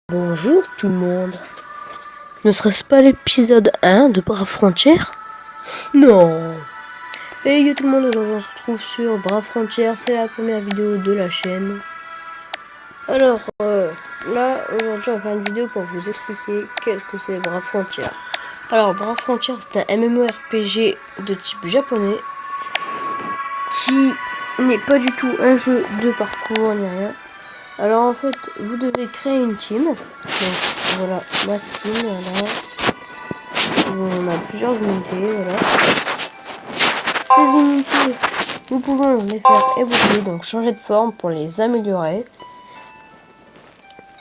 Bonjour tout le monde. Ne serait-ce pas l'épisode 1 de Brave Frontières? Non. Et yo tout le monde, aujourd'hui on se retrouve sur Brave Frontières, c'est la première vidéo de la chaîne. Alors là, aujourd'hui on va faire une vidéo pour vous expliquer qu'est-ce que c'est Brave Frontières. Alors Brave Frontières, c'est un MMORPG de type japonais qui n'est pas du tout un jeu de parcours ni rien. Alors en fait, vous devez créer une team. Donc voilà, ma team, voilà. On a plusieurs unités, voilà. Ces unités, nous pouvons les faire évoluer, donc changer de forme pour les améliorer.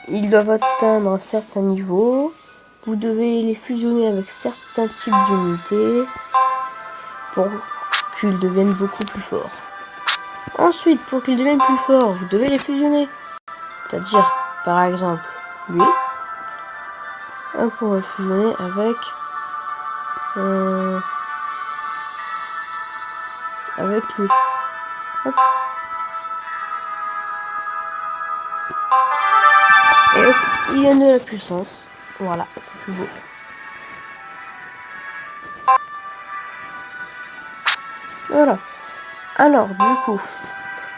Ils doivent atteindre un certain niveau. Vous devez les fusionner avec certains types d'unités pour qu'ils deviennent beaucoup plus forts. Ensuite, pour qu'ils deviennent plus forts, vous devez les fusionner. C'est-à-dire, par exemple, lui. On pourrait fusionner avec lui. Hop. Et hop, il y a de la puissance. Voilà, c'est tout beau. Voilà. Alors, du coup,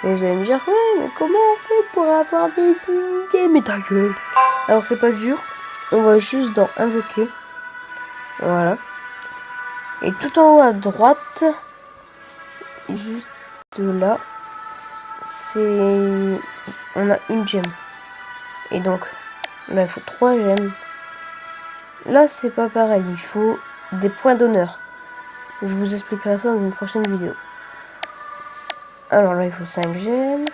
vous allez me dire, ouais, mais comment on fait pour avoir des unités? Mais ta gueule. Alors, c'est pas dur. On va juste dans invoquer. Voilà. Et tout en haut à droite, juste là, c'est... on a une gemme. Et donc, là, il faut 3 gemmes. Là, c'est pas pareil. Il faut des points d'honneur. Je vous expliquerai ça dans une prochaine vidéo. Alors là, il faut 5 gemmes.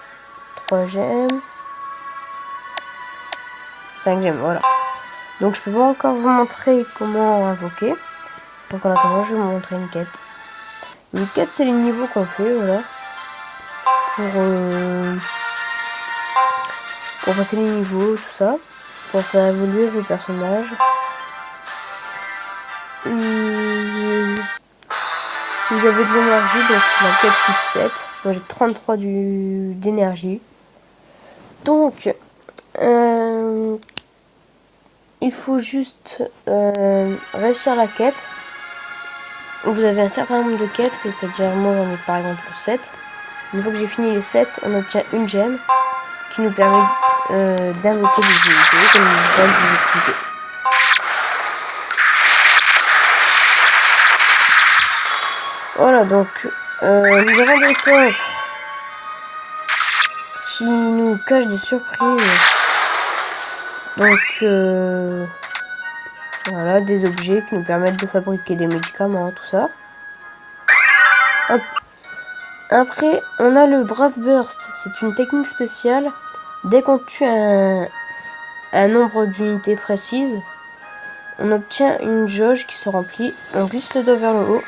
3 gemmes. 5 gemmes, voilà. Donc, je peux pas encore vous montrer comment invoquer. Donc, en attendant, je vais vous montrer une quête. Une quête, c'est les niveaux qu'on fait, voilà. Pour passer les niveaux, tout ça. Pour faire évoluer vos personnages. Vous avez de l'énergie, donc la quête coûte 7. Moi j'ai 33 d'énergie. Donc, il faut juste réussir la quête. Vous avez un certain nombre de quêtes, c'est-à-dire moi j'en ai par exemple 7. Une fois que j'ai fini les 7, on obtient une gemme qui nous permet d'invoquer des unités, comme je viens de vous expliquer. Voilà, donc nous avons des coffres qui nous cachent des surprises. Donc voilà, des objets qui nous permettent de fabriquer des médicaments, tout ça. Hop. Après, on a le Brave Burst. C'est une technique spéciale. Dès qu'on tue un nombre d'unités précises, on obtient une jauge qui se remplit. On glisse le doigt vers le haut.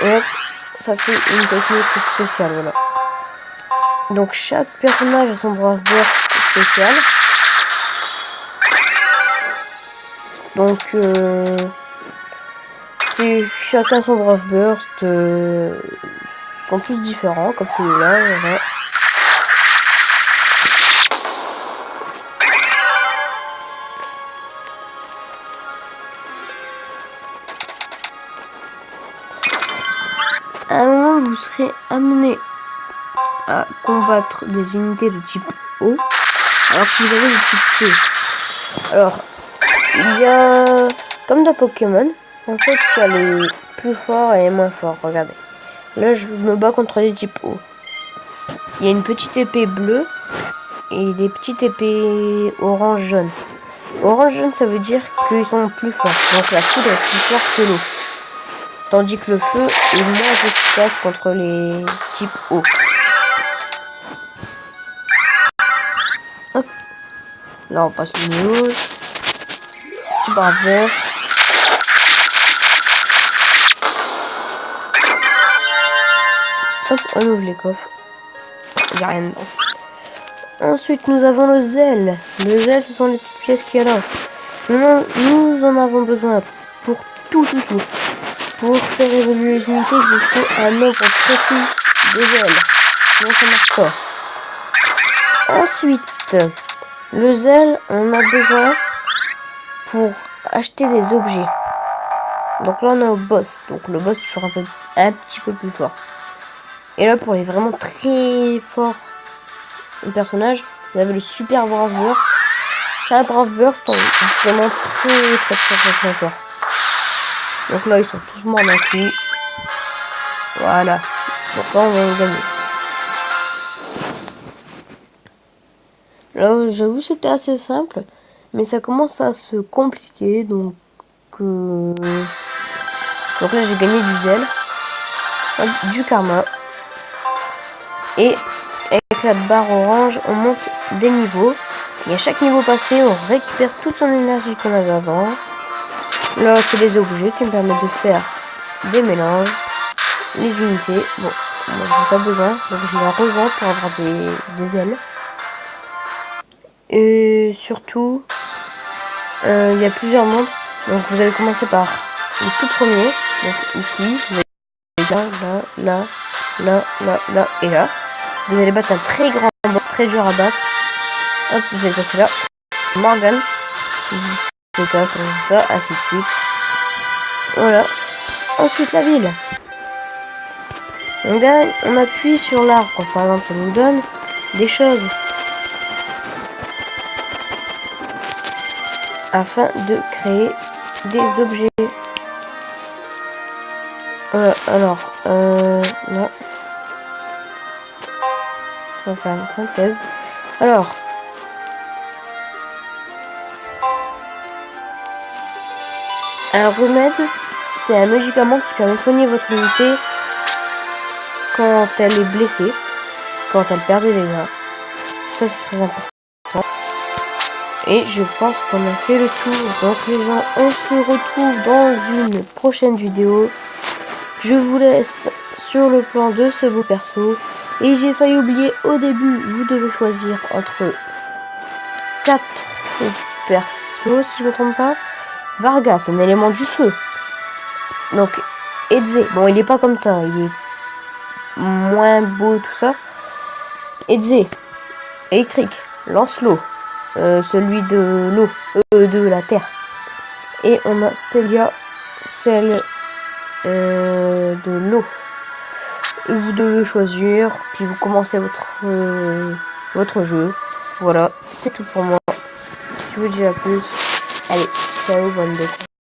Et hop, ça fait une technique spéciale, voilà. Donc chaque personnage a son Brave Burst spécial. Donc c'est chacun son Brave Burst. Sont tous différents, comme celui-là, voilà. À un moment, vous serez amené à combattre des unités de type eau, alors que vous avez le type feu. Alors, il y a, comme dans Pokémon, en fait, il y a les plus forts et les moins forts. Regardez. Là, je me bats contre les types eau. Il y a une petite épée bleue et des petites épées orange-jaune. Orange-jaune, ça veut dire qu'ils sont plus forts. Donc la foudre est plus forte que l'eau. Tandis que le feu est moins efficace contre les types eau. Hop. Là, on passe le niveau. Petit Brave Burst. Hop, on ouvre les coffres. Il n'y a rien dedans. Ensuite, nous avons le zèle. Le zèle, ce sont les petites pièces qu'il y a là. Nous en avons besoin pour tout. Pour faire évoluer les unités, il vous faut un nombre précis de zèle. Sinon, ça marche pas. Ensuite, Le zèle, on a besoin pour acheter des objets. Donc là, on est au boss. Donc le boss est toujours un petit peu plus fort. Et là, pour les vraiment très forts personnages, vous avez le super Brave Burst. Chaque Brave Burst est vraiment très fort. Donc là, ils sont tous morts d'un coup. Voilà. Donc là, on va gagner. Là, j'avoue, c'était assez simple. Mais ça commence à se compliquer. Donc là, j'ai gagné du zèle. Du karma. Et avec la barre orange, on monte des niveaux. Et à chaque niveau passé, on récupère toute son énergie qu'on avait avant. Là, c'est les objets qui me permettent de faire des mélanges. Les unités. Bon, moi j'en ai pas besoin. Donc je les revends pour avoir des ailes. Et surtout, il y a plusieurs mondes. Donc vous allez commencer par le tout premier. Donc ici, vous allez là et là. Vous allez battre un très grand boss, très dur à battre. Hop, vous allez passer là. Morgan. Vous faites ça, ainsi de suite. Voilà. Ensuite, la ville. On gagne, on appuie sur l'arbre. Par exemple, ça nous donne des choses. Afin de créer des objets. Alors, non. On va faire une synthèse. Alors, un remède, c'est un médicament qui permet de soigner votre unité quand elle est blessée, quand elle perd des dégâts. Ça, c'est très important. Et je pense qu'on a fait le tour. Donc les gens, on se retrouve dans une prochaine vidéo. Je vous laisse sur le plan de ce beau perso. Et j'ai failli oublier au début, vous devez choisir entre 4 persos, si je ne me trompe pas. Varga, c'est un élément du feu. Donc, Edze, bon, il n'est pas comme ça, il est moins beau, tout ça. Edze, électrique, Lancelot, celui de l'eau, de la terre. Et on a Celia, celle de l'eau. Vous devez choisir, puis vous commencez votre jeu. Voilà, c'est tout pour moi. Je vous dis à plus. Allez, ciao, bonne découverte.